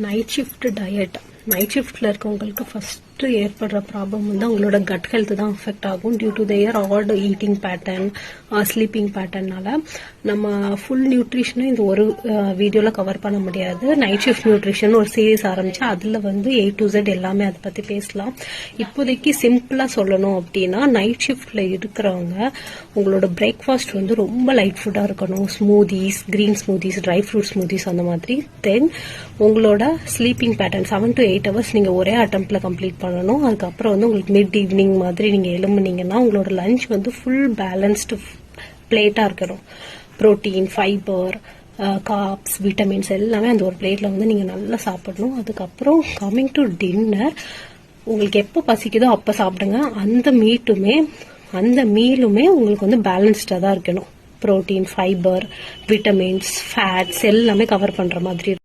Night shift diet. Night ஷிஃப்டில் இருக்கவங்களுக்கு first ஏற்படுற ப்ராப்ளம் வந்து அவங்களோட கட் ஹெல்த் தான் அஃபெக்ட் ஆகும். Due to their odd eating pattern, sleeping பேட்டர்னால நம்ம ஃபுல் நியூட்ரிஷனும் இந்த ஒரு வீடியோவில் கவர் பண்ண முடியாது. நைட் ஷிஃப்ட் நியூட்ரிஷன் ஒரு சீரீஸ் ஆரம்பிச்சு அதில் வந்து A to Z எல்லாமே அதை பற்றி பேசலாம். இப்போதைக்கு சிம்பிளாக சொல்லணும் அப்படின்னா, நைட் ஷிஃப்டில் இருக்கிறவங்க உங்களோட பிரேக்ஃபாஸ்ட் வந்து ரொம்ப லைட் ஃபுட்டாக இருக்கணும். Smoothies, green smoothies, dry fruit smoothies அந்த மாதிரி. தென் உங்களோட ஸ்லீப்பிங் பேட்டர்ன் 7 to 8 hours நீங்கள் ஒரே அட்டெம்ப்டில் கம்ப்ளீட் பண்ணணும். அதுக்கப்புறம் வந்து உங்களுக்கு மிட் ஈவினிங் மாதிரி நீங்கள் எழும்புனீங்கன்னா உங்களோட லஞ்ச் வந்து ஃபுல் பேலன்ஸ்டு பிளேட்டாக இருக்கணும். ப்ரோட்டீன், ஃபைபர், கார்ப்ஸ், விட்டமின்ஸ் எல்லாமே அந்த ஒரு பிளேட்டில் வந்து நீங்கள் நல்லா சாப்பிடணும். அதுக்கப்புறம் கம்மிங் டு டின்னர், உங்களுக்கு எப்போ பசிக்குதோ அப்போ சாப்பிடுங்க. அந்த மீலுமே உங்களுக்கு வந்து பேலன்ஸ்டாக தான் இருக்கணும். ப்ரோட்டீன், ஃபைபர், விட்டமின்ஸ், ஃபேட்ஸ் எல்லாமே கவர் பண்ணுற மாதிரி